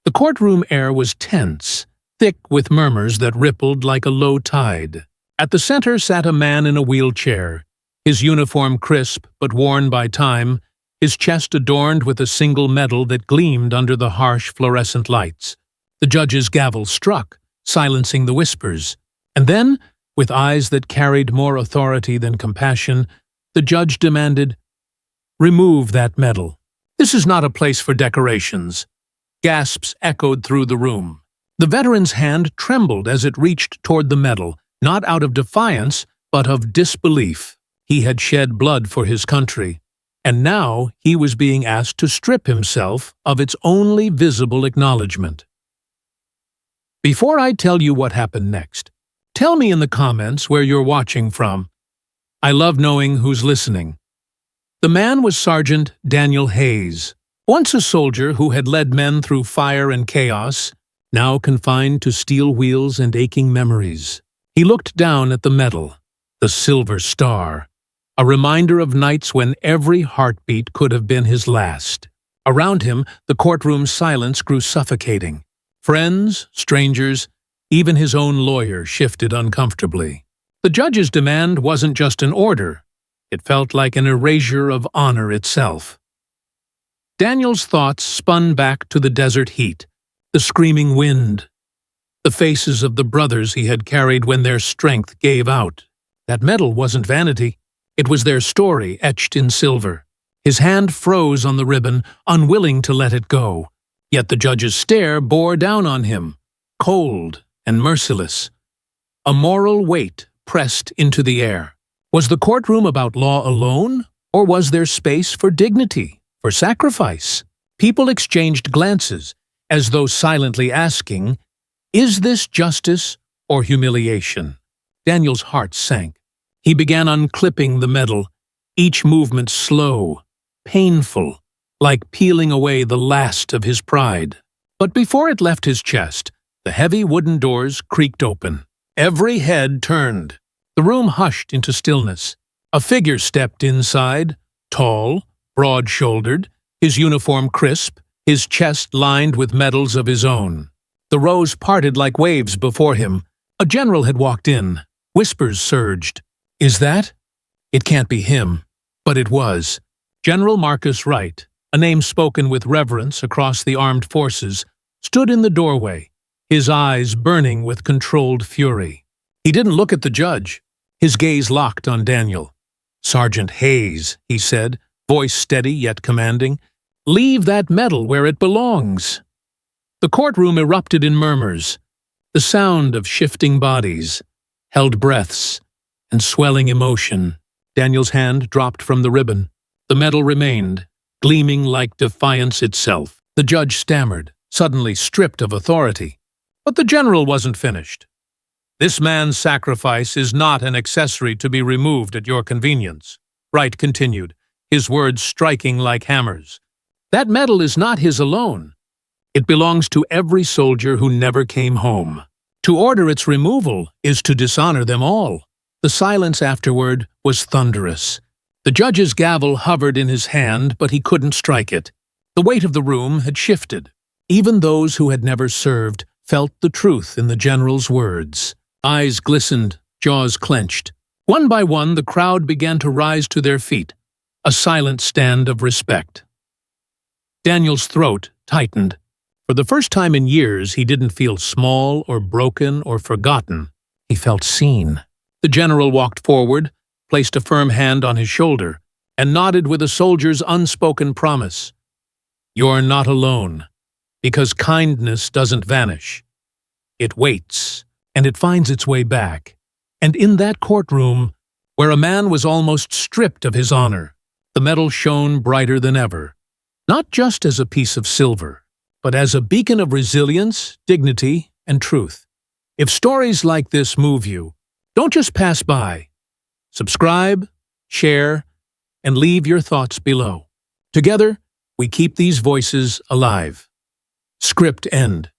The courtroom air was tense, thick with murmurs that rippled like a low tide. At the center sat a man in a wheelchair, his uniform crisp but worn by time, his chest adorned with a single medal that gleamed under the harsh fluorescent lights. The judge's gavel struck, silencing the whispers. And then, with eyes that carried more authority than compassion, the judge demanded, "Remove that medal. This is not a place for decorations." Gasps echoed through the room. The veteran's hand trembled as it reached toward the medal, not out of defiance, but of disbelief. He had shed blood for his country, and now he was being asked to strip himself of its only visible acknowledgement. Before I tell you what happened next, tell me in the comments where you're watching from. I love knowing who's listening. The man was Sergeant Daniel Hayes, once a soldier who had led men through fire and chaos, now confined to steel wheels and aching memories. He looked down at the medal, the Silver Star, a reminder of nights when every heartbeat could have been his last. Around him, the courtroom's silence grew suffocating. Friends, strangers, even his own lawyer shifted uncomfortably. The judge's demand wasn't just an order. It felt like an erasure of honor itself. Daniel's thoughts spun back to the desert heat, the screaming wind, the faces of the brothers he had carried when their strength gave out. That medal wasn't vanity. It was their story etched in silver. His hand froze on the ribbon, unwilling to let it go. Yet the judge's stare bore down on him, cold and merciless. A moral weight pressed into the air. Was the courtroom about law alone, or was there space for dignity, for sacrifice? People exchanged glances, as though silently asking, "Is this justice or humiliation?" Daniel's heart sank. He began unclipping the medal, each movement slow, painful, like peeling away the last of his pride. But before it left his chest, the heavy wooden doors creaked open. Every head turned. The room hushed into stillness. A figure stepped inside, tall, broad-shouldered, his uniform crisp, his chest lined with medals of his own. The rows parted like waves before him. A general had walked in. Whispers surged. "Is that?" It can't be him. But it was. General Marcus Wright, a name spoken with reverence across the armed forces, stood in the doorway, his eyes burning with controlled fury. He didn't look at the judge. His gaze locked on Daniel. "Sergeant Hayes," he said, voice steady yet commanding, "leave that medal where it belongs." The courtroom erupted in murmurs, the sound of shifting bodies, held breaths, and swelling emotion. Daniel's hand dropped from the ribbon. The medal remained, gleaming like defiance itself. The judge stammered, suddenly stripped of authority. But the general wasn't finished. "This man's sacrifice is not an accessory to be removed at your convenience," Wright continued, his words striking like hammers. "That medal is not his alone. It belongs to every soldier who never came home. To order its removal is to dishonor them all." The silence afterward was thunderous. The judge's gavel hovered in his hand, but he couldn't strike it. The weight of the room had shifted. Even those who had never served felt the truth in the general's words. Eyes glistened, jaws clenched. One by one, the crowd began to rise to their feet, a silent stand of respect. Daniel's throat tightened. For the first time in years, he didn't feel small or broken or forgotten. He felt seen. The general walked forward, placed a firm hand on his shoulder, and nodded with a soldier's unspoken promise. "You're not alone, because kindness doesn't vanish. It waits, and it finds its way back." And in that courtroom, where a man was almost stripped of his honor, the medal shone brighter than ever, not just as a piece of silver, but as a beacon of resilience, dignity, and truth. If stories like this move you, don't just pass by. Subscribe, share, and leave your thoughts below. Together, we keep these voices alive. Script end.